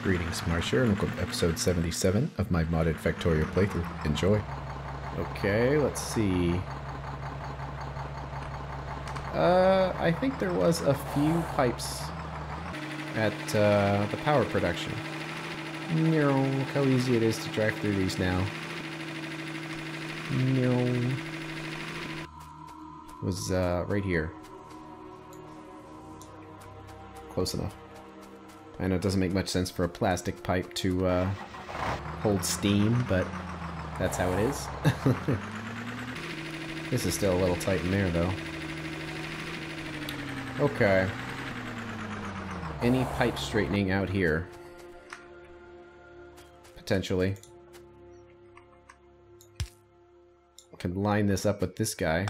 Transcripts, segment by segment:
Greetings, Marsh here, and welcome to episode 77 of my modded Factorio playthrough. Enjoy. Okay, let's see. I think there was a few pipes at the power production. Look how easy it is to drive through these now. It was right here. Close enough. I know it doesn't make much sense for a plastic pipe to hold steam, but that's how it is. This is still a little tight in there, though. Okay. Any pipe straightening out here? Potentially. I can line this up with this guy.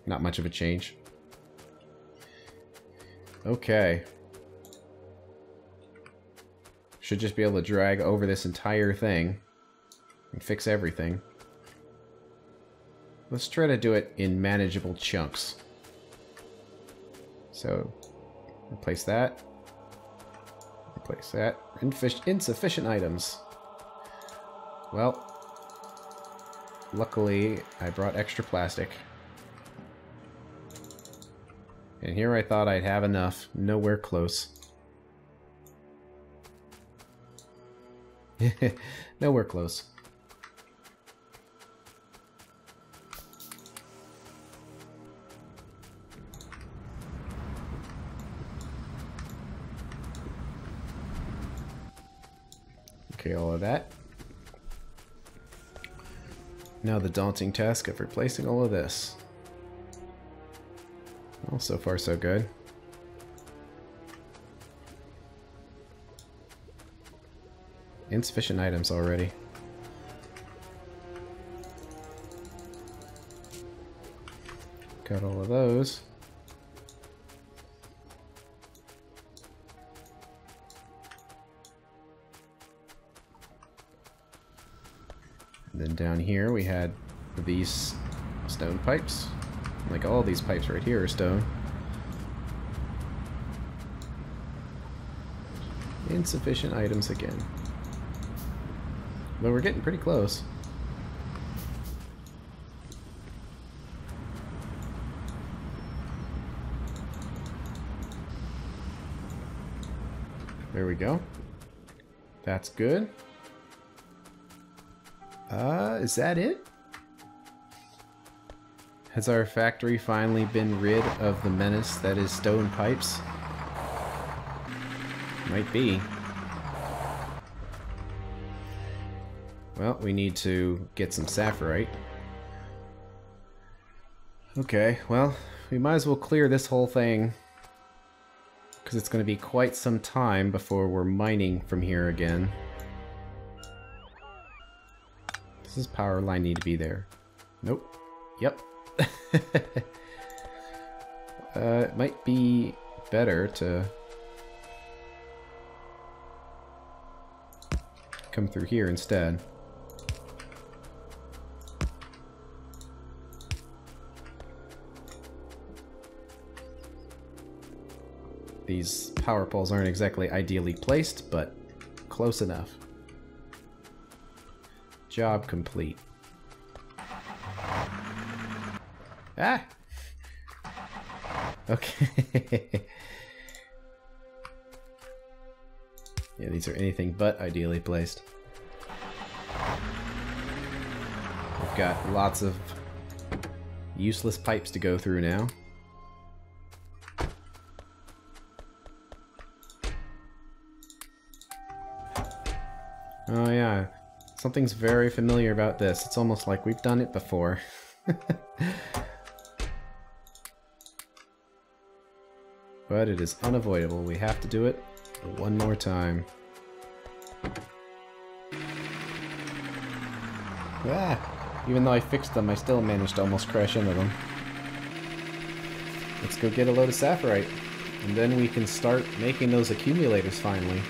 Not much of a change. Okay. Should just be able to drag over this entire thing and fix everything. Let's try to do it in manageable chunks. So, replace that. Replace that. Insufficient items. Well, luckily I brought extra plastic. And here I thought I'd have enough. Nowhere close. Nowhere close. Okay, all of that. Now the daunting task of replacing all of this. Well, so far so good. Insufficient items already. Got all of those. And then down here we had these stone pipes. Like all these pipes right here are stone. Insufficient items again. But we're getting pretty close. There we go. That's good. Is that it? Has our factory finally been rid of the menace that is stone pipes? Might be. Well, we need to get some sapphirite. Okay, well, we might as well clear this whole thing, because it's going to be quite some time before we're mining from here again. Does this power line need to be there? Nope. Yep. It might be better to come through here instead. These power poles aren't exactly ideally placed, but close enough. Job complete. Ah! Okay. Yeah, these are anything but ideally placed. We've got lots of useless pipes to go through now. Oh yeah, something's very familiar about this. It's almost like we've done it before. But it is unavoidable. We have to do it one more time. Ah! Even though I fixed them, I still managed to almost crash into them. Let's go get a load of sapphirite. And then we can start making those accumulators finally.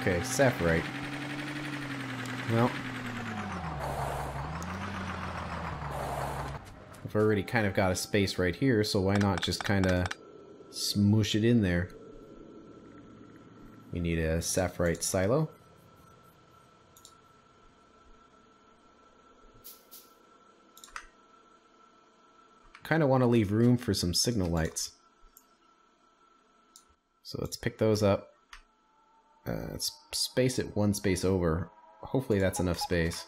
Okay, sapphirite. Well, I've already kind of got a space right here, so why not just kind of smoosh it in there? We need a sapphirite silo. Kind of want to leave room for some signal lights. So let's pick those up. Let's space it one space over. Hopefully that's enough space.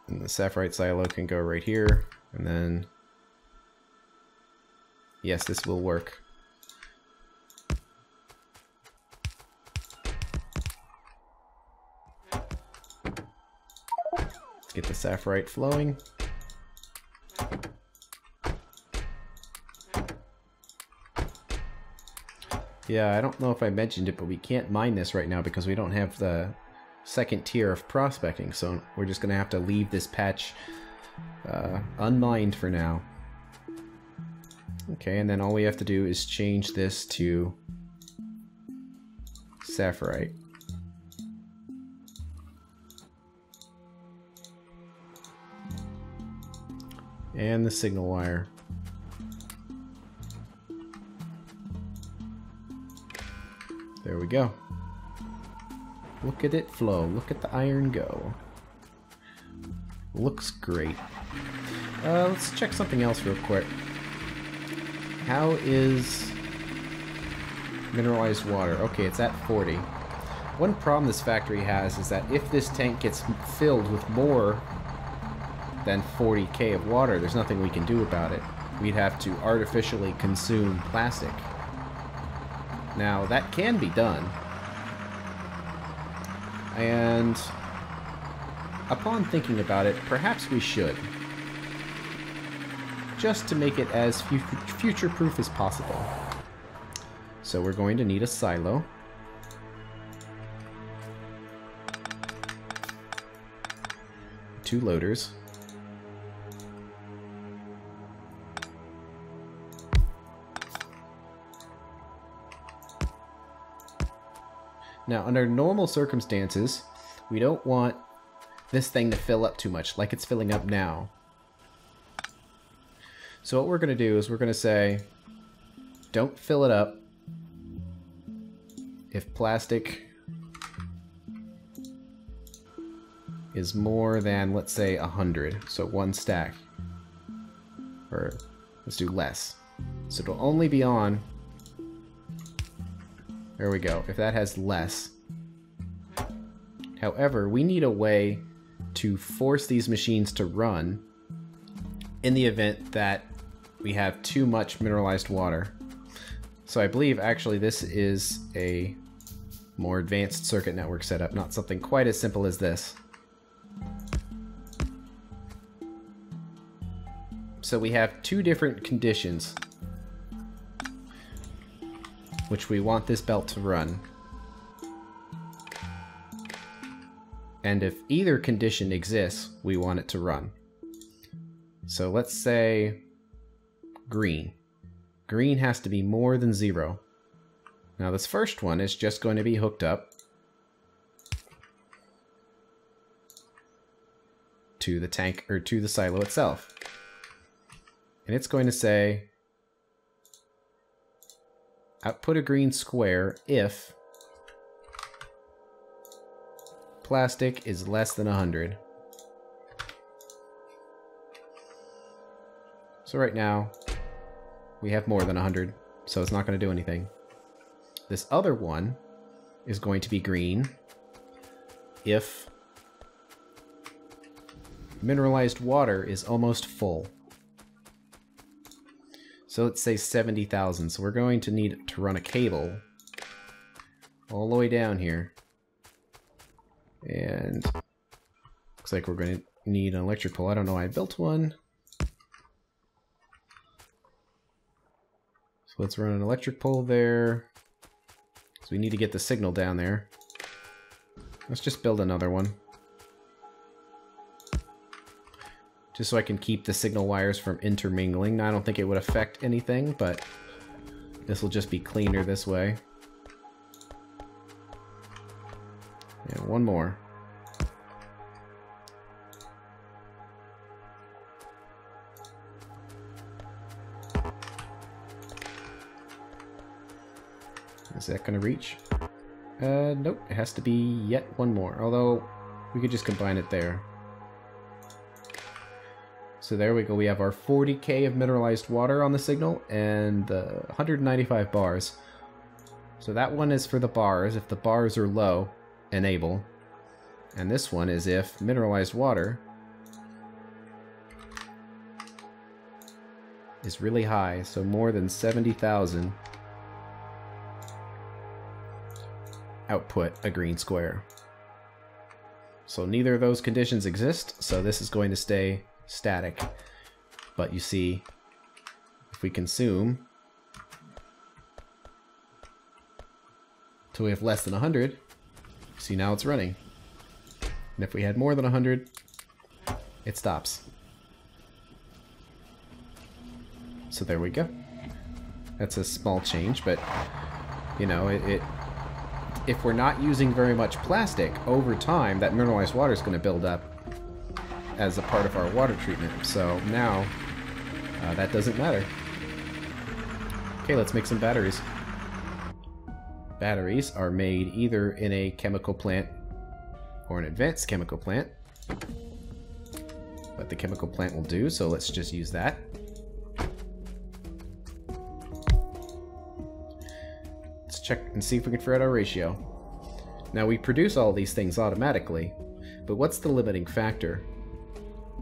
And the sapphirite silo can go right here, and then... Yes, this will work. Let's get the sapphirite flowing. Yeah, I don't know if I mentioned it, but we can't mine this right now because we don't have the second tier of prospecting, so we're just going to have to leave this patch unmined for now. Okay, and then all we have to do is change this to sapphirite. And the signal wire. There we go. Look at it flow. Look at the iron go. Looks great. Let's check something else real quick. How is mineralized water? Okay, it's at 40. One problem this factory has is that if this tank gets filled with more than 40k of water, there's nothing we can do about it. We'd have to artificially consume plastic. Now, that can be done. And upon thinking about it, perhaps we should. Just to make it as future-proof as possible. So we're going to need a silo. Two loaders. Now, under normal circumstances, we don't want this thing to fill up too much, like it's filling up now. So what we're going to do is we're going to say, don't fill it up if plastic is more than, let's say, 100. So one stack. Or let's do less. So it'll only be on... There we go, if that has less. However, we need a way to force these machines to run in the event that we have too much mineralized water. So I believe actually this is a more advanced circuit network setup, not something quite as simple as this. So we have two different conditions which we want this belt to run. And if either condition exists, we want it to run. So let's say green. Green has to be more than 0. Now this first one is just going to be hooked up to the tank, or to the silo itself. And it's going to say output a green square if plastic is less than 100. So right now we have more than 100, so it's not going to do anything. This other one is going to be green if mineralized water is almost full. So let's say 70,000. So we're going to need to run a cable all the way down here. And looks like we're going to need an electric pole. I don't know why I built one. So let's run an electric pole there. So we need to get the signal down there. Let's just build another one. Just so I can keep the signal wires from intermingling. Now, I don't think it would affect anything, but this will just be cleaner this way. one more. Is that going to reach? Nope, it has to be yet one more, although we could just combine it there. So there we go, we have our 40k of mineralized water on the signal and 195 bars. So that one is for the bars, if the bars are low, enable. And this one is if mineralized water is really high, so more than 70,000. Output a green square. So neither of those conditions exist, so this is going to stay static. But you see, if we consume till we have less than 100, see now it's running. And if we had more than 100, it stops. So there we go. That's a small change, but you know, if we're not using very much plastic, over time that mineralized water is going to build up as a part of our water treatment. So now that doesn't matter. Okay, let's make some batteries. Batteries are made either in a chemical plant or an advanced chemical plant. What the chemical plant will do, so let's just use that. Check and see if we can figure out our ratio. Now we produce all these things automatically, but what's the limiting factor?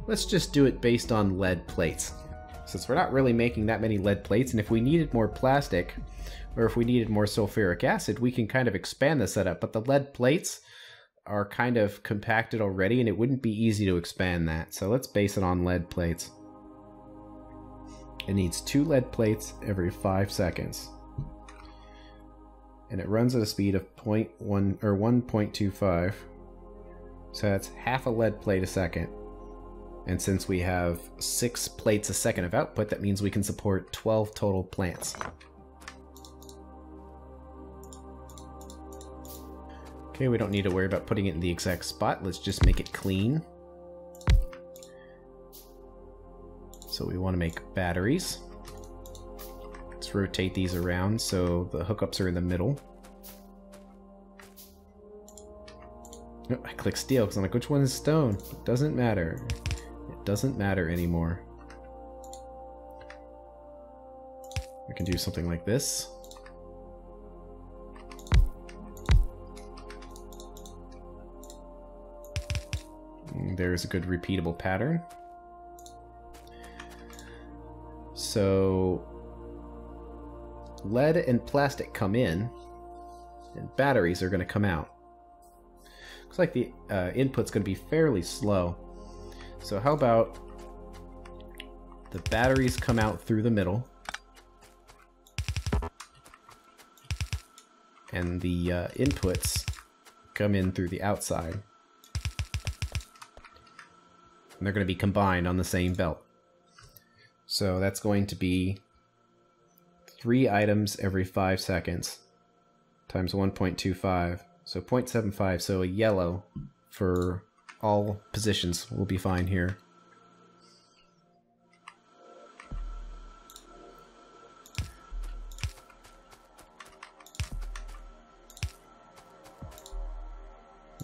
Let's just do it based on lead plates. Since we're not really making that many lead plates, and if we needed more plastic, or if we needed more sulfuric acid, we can kind of expand the setup, but the lead plates are kind of compacted already, and it wouldn't be easy to expand that. So let's base it on lead plates. It needs 2 lead plates every 5 seconds. And it runs at a speed of 0.1 or 1.25. So that's half a lead plate a second. And since we have 6 plates a second of output, that means we can support 12 total plants. Okay, we don't need to worry about putting it in the exact spot. Let's just make it clean. So we want to make batteries. Let's rotate these around so the hookups are in the middle. Oh, I click steel because I'm like, which one is stone? It doesn't matter. It doesn't matter anymore. We can do something like this. And there's a good repeatable pattern. So lead and plastic come in, and batteries are going to come out. Looks like the input's going to be fairly slow. So how about the batteries come out through the middle, and the inputs come in through the outside. And they're going to be combined on the same belt. So that's going to be 3 items every 5 seconds times 1.25, so 0.75, so a yellow for all positions will be fine here.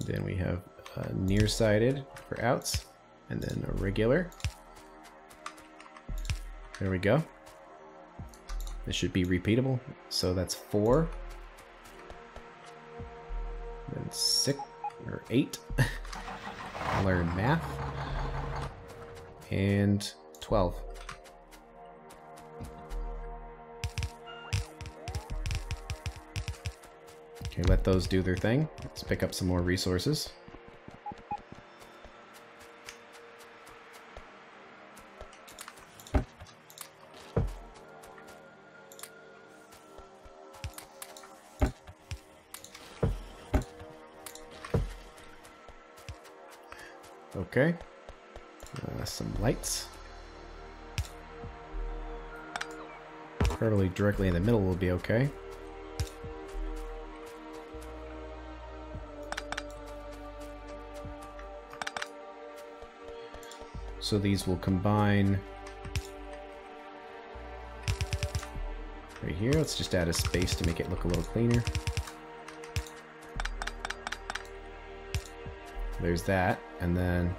Then we have nearsighted for outs, and then a regular. There we go. This should be repeatable. So that's 4. Then 6 or 8. Learn math. And 12. Okay, let those do their thing. Let's pick up some more resources. Okay, some lights. Probably directly in the middle will be okay. So these will combine right here. Let's just add a space to make it look a little cleaner. There's that, and then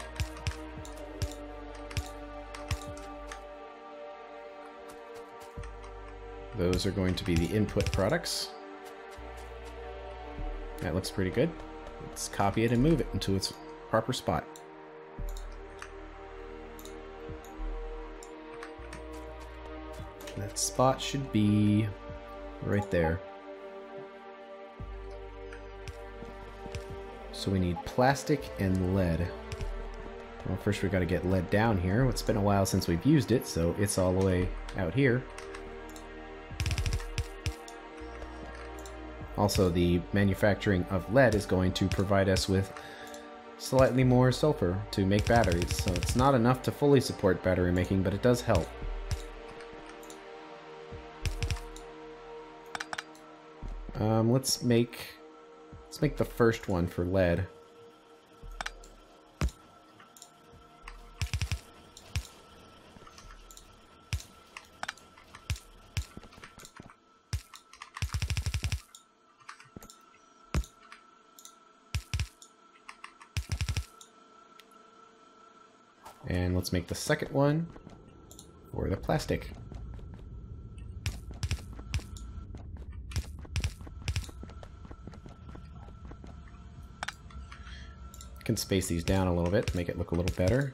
those are going to be the input products. That looks pretty good. Let's copy it and move it into its proper spot. That spot should be right there. So we need plastic and lead. Well, first we got to get lead down here. It's been a while since we've used it, so it's all the way out here. Also, the manufacturing of lead is going to provide us with slightly more sulfur to make batteries. So it's not enough to fully support battery making, but it does help. Let's make the first one for lead. And let's make the second one for the plastic. Can space these down a little bit to make it look a little better.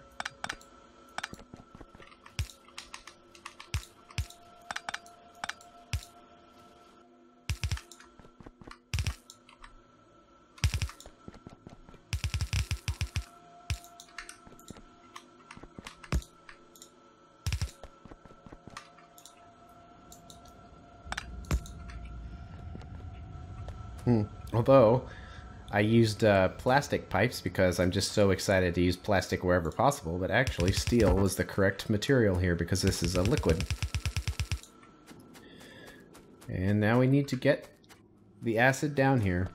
Although I used plastic pipes because I'm just so excited to use plastic wherever possible, but actually steel was the correct material here because this is a liquid. And now we need to get the acid down here.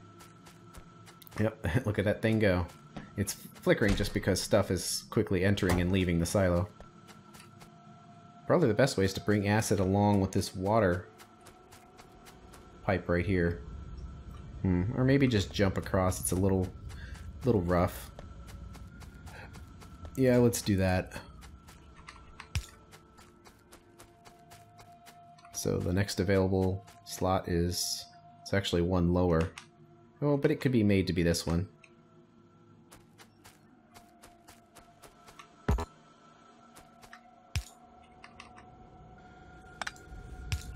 Yep, look at that thing go. It's flickering just because stuff is quickly entering and leaving the silo. Probably the best way is to bring acid along with this water pipe right here. Or maybe just jump across. It's a little rough. Yeah, let's do that. So the next available slot is... it's actually one lower. Oh, but it could be made to be this one.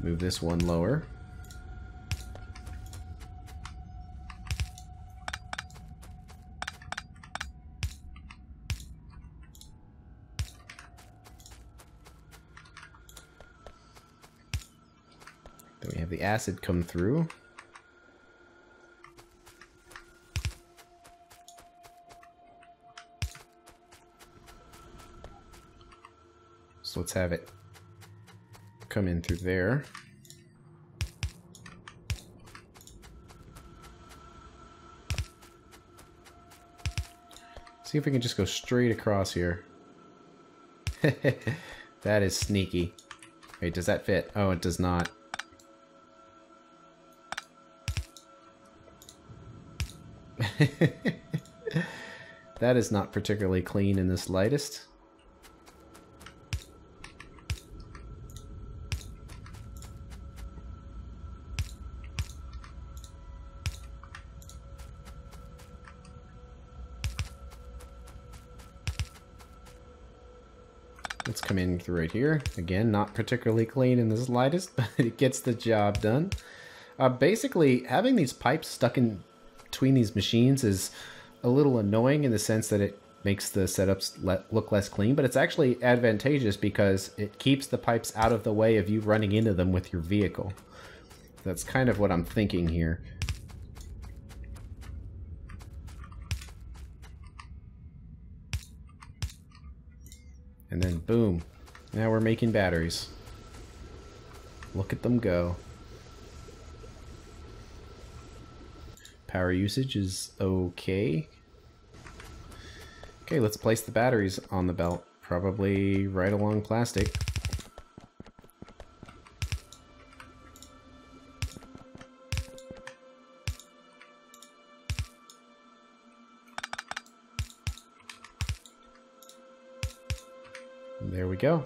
Move this one lower. Then we have the acid come through. So let's have it come in through there. See if we can just go straight across here. That is sneaky. Wait, does that fit? Oh, it does not. That is not particularly clean in the slightest. Let's come in through right here. Again, not particularly clean in the slightest, but it gets the job done. Basically, having these pipes stuck in between these machines is a little annoying in the sense that it makes the setups look less clean, but it's actually advantageous because it keeps the pipes out of the way of you running into them with your vehicle. That's kind of what I'm thinking here. And then boom, now we're making batteries. Look at them go. Power usage is okay. Okay, let's place the batteries on the belt. Probably right along plastic. And there we go.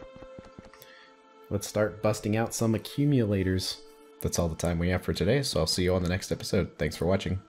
Let's start busting out some accumulators. That's all the time we have for today, so I'll see you on the next episode. Thanks for watching.